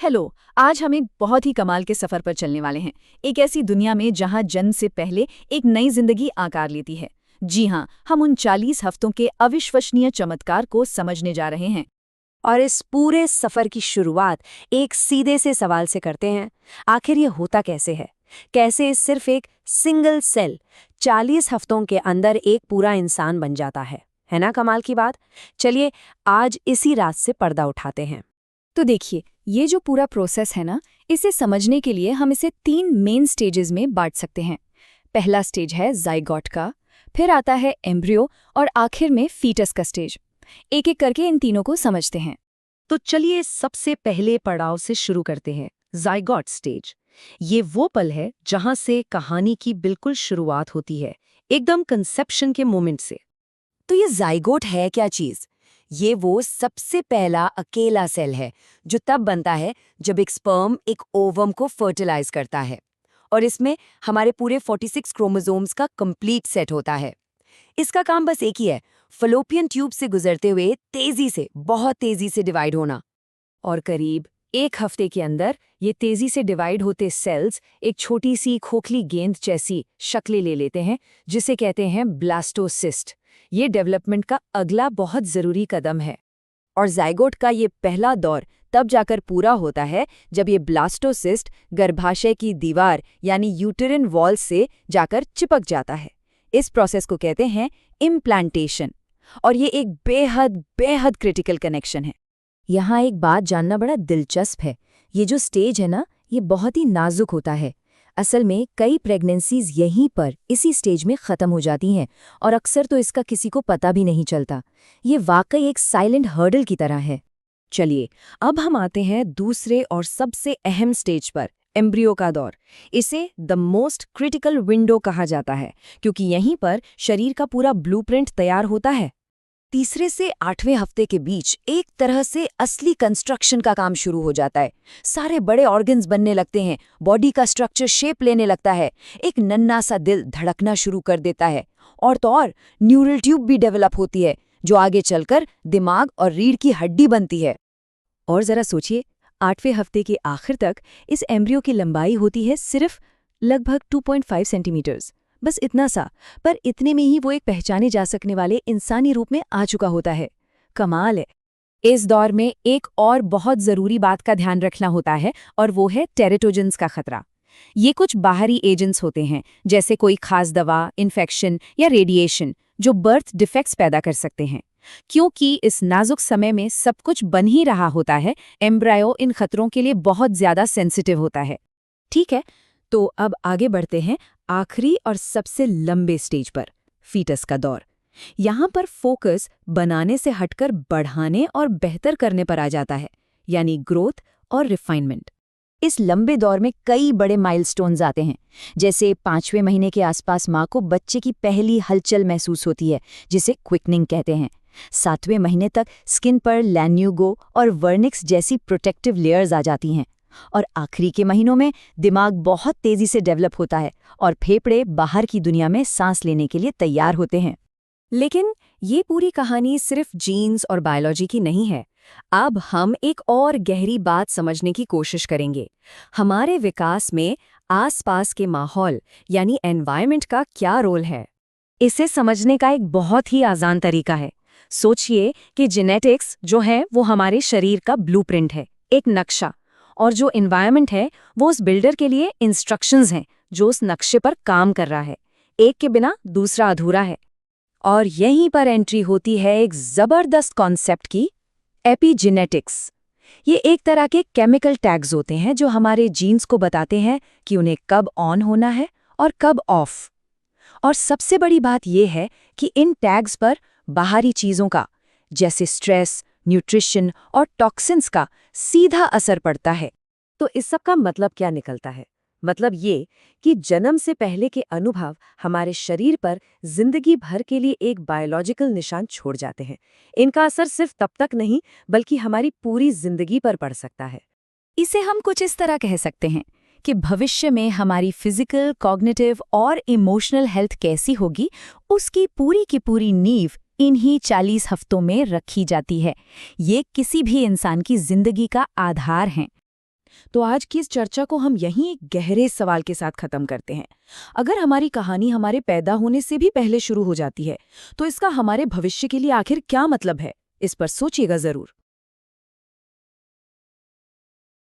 Hello. आज हम एक बहुत ही कमाल के सफर पर चलने वाले हैं। एक ऐसी दुनिया में जहां जन्म से पहले एक नई जिंदगी आकार लेती है। जी हां, हम उन 40 हफ्तों के अविश्वसनीय चमत्कार को समझने जा रहे हैं। और इस पूरे सफर की शुरुआत एक सीधे से सवाल से करते हैं। आखिर ये होता कैसे है? कैसे सिर्फ एक सिंगल सेल 40 हफ्तों के अंदर एक पूरा इंसान बन जाता है ना कमाल की बात? चलिए आज इसी रात से पर्दा उठाते हैं। तो देखिए, ये जो पूरा प्रोसेस है ना, इसे समझने के लिए हम इसे 3 मेन स्टेजेस में बांट सकते हैं। पहला स्टेज है जाइगोट का, फिर आता है एम्ब्रियो और आखिर में फीटस का स्टेज। एक एक करके इन तीनों को समझते हैं। तो चलिए सबसे पहले पड़ाव से शुरू करते हैं, जाइगोट स्टेज। ये वो पल है जहां से कहानी की बिल्कुल शुरुआत होती है, एकदम कंसेप्शन के मोमेंट से। तो ये जाइगोट है क्या चीज? ये वो सबसे पहला अकेला सेल है जो तब बनता है जब एक स्पर्म एक ओवम को फर्टिलाइज करता है, और इसमें हमारे पूरे 46 क्रोमोसोम्स का कंप्लीट सेट होता है। इसका काम बस एक ही है, फलोपियन ट्यूब से गुजरते हुए तेजी से, बहुत तेजी से डिवाइड होना। और करीब 1 हफ्ते के अंदर ये तेजी से डिवाइड होते सेल्स एक छोटी सी खोखली गेंद जैसी शक्लें ले लेते हैं, जिसे कहते हैं ब्लास्टोसिस्ट। ये डेवलपमेंट का अगला बहुत जरूरी कदम है। और जाइगोट का ये पहला दौर तब जाकर पूरा होता है जब ये ब्लास्टोसिस्ट गर्भाशय की दीवार यानी यूटेरिन वॉल से जाकर चिपक जाता है। इस प्रोसेस को कहते हैं इम्प्लांटेशन। और ये एक बेहद बेहद क्रिटिकल कनेक्शन है। यहाँ एक बात जानना बड़ा दिलचस्प है। ये जो स्टेज है ना, ये बहुत ही नाजुक होता है। असल में कई प्रेगनेंसीज यहीं पर इसी स्टेज में ख़त्म हो जाती हैं, और अक्सर तो इसका किसी को पता भी नहीं चलता। ये वाकई एक साइलेंट हर्डल की तरह है। चलिए अब हम आते हैं दूसरे और सबसे अहम स्टेज पर, एम्ब्रियो का दौर। इसे द मोस्ट क्रिटिकल विंडो कहा जाता है, क्योंकि यहीं पर शरीर का पूरा ब्लूप्रिंट तैयार होता है। तीसरे से 8वें हफ्ते के बीच एक तरह से असली कंस्ट्रक्शन का काम शुरू हो जाता है। सारे बड़े ऑर्गन्स बनने लगते हैं, बॉडी का स्ट्रक्चर शेप लेने लगता है, एक नन्हा सा दिल धड़कना शुरू कर देता है, और तो और न्यूरल ट्यूब भी डेवलप होती है, जो आगे चलकर दिमाग और रीढ़ की हड्डी बनती है। और जरा सोचिए, 8वें हफ्ते के आखिर तक इस एम्ब्रियो की लंबाई होती है सिर्फ लगभग 2.5 सेंटीमीटर्स। बस इतना सा, पर इतने में ही वो एक पहचाने जा सकने वाले इंसानी रूप में आ चुका होता है। कमाल है। इस दौर में एक और बहुत जरूरी बात का ध्यान रखना होता है, और वो है टेरेटोजेंस का खतरा। ये कुछ बाहरी एजेंट्स होते हैं, जैसे कोई खास दवा, इन्फेक्शन या रेडिएशन, जो बर्थ डिफेक्ट्स पैदा कर सकते हैं। क्योंकि इस नाजुक समय में सब कुछ बन ही रहा होता है, एम्ब्रायो इन खतरों के लिए बहुत ज्यादा सेंसिटिव होता है। ठीक है, तो अब आगे बढ़ते हैं आखिरी और सबसे लंबे स्टेज पर, फीटस का दौर। यहाँ पर फोकस बनाने से हटकर बढ़ाने और बेहतर करने पर आ जाता है, यानी ग्रोथ और रिफाइनमेंट। इस लंबे दौर में कई बड़े माइलस्टोन्स आते हैं, जैसे 5वें महीने के आसपास माँ को बच्चे की पहली हलचल महसूस होती है, जिसे क्विकनिंग कहते हैं। 7वें महीने तक स्किन पर लैन्यूगो और वर्निक्स जैसी प्रोटेक्टिव लेयर्स आ जाती हैं, और आखिरी के महीनों में दिमाग बहुत तेजी से डेवलप होता है और फेफड़े बाहर की दुनिया में सांस लेने के लिए तैयार होते हैं। लेकिन ये पूरी कहानी सिर्फ जीन्स और बायोलॉजी की नहीं है। अब हम एक और गहरी बात समझने की कोशिश करेंगे। हमारे विकास में आसपास के माहौल यानी एनवायरनमेंट का क्या रोल है? इसे समझने का एक बहुत ही आसान तरीका है। सोचिए कि जेनेटिक्स जो है वो हमारे शरीर का ब्लूप्रिंट है, एक नक्शा, और जो एनवायरनमेंट है वो उस बिल्डर के लिए इंस्ट्रक्शंस हैं जो उस नक्शे पर काम कर रहा है। एक के बिना दूसरा अधूरा है। और यहीं पर एंट्री होती है एक जबरदस्त कॉन्सेप्ट की, एपिजेनेटिक्स। ये एक तरह के केमिकल टैग्स होते हैं जो हमारे जीन्स को बताते हैं कि उन्हें कब ऑन होना है और कब ऑफ। और सबसे बड़ी बात यह है कि इन टैग्स पर बाहरी चीज़ों का, जैसे स्ट्रेस, न्यूट्रिशन और टॉक्सिन्स का सीधा असर पड़ता है। तो इस सब का मतलब क्या निकलता है? मतलब ये कि जन्म से पहले के अनुभव हमारे शरीर पर जिंदगी भर के लिए एक बायोलॉजिकल निशान छोड़ जाते हैं। इनका असर सिर्फ तब तक नहीं, बल्कि हमारी पूरी जिंदगी पर पड़ सकता है। इसे हम कुछ इस तरह कह सकते हैं कि भविष्य में हमारी फिजिकल, कॉग्निटिव और इमोशनल हेल्थ कैसी होगी, उसकी पूरी की पूरी नींव इन्हीं 40 हफ्तों में रखी जाती है। ये किसी भी इंसान की जिंदगी का आधार हैं। तो आज की इस चर्चा को हम यहीं एक गहरे सवाल के साथ खत्म करते हैं। अगर हमारी कहानी हमारे पैदा होने से भी पहले शुरू हो जाती है, तो इसका हमारे भविष्य के लिए आखिर क्या मतलब है? इस पर सोचिएगा जरूर।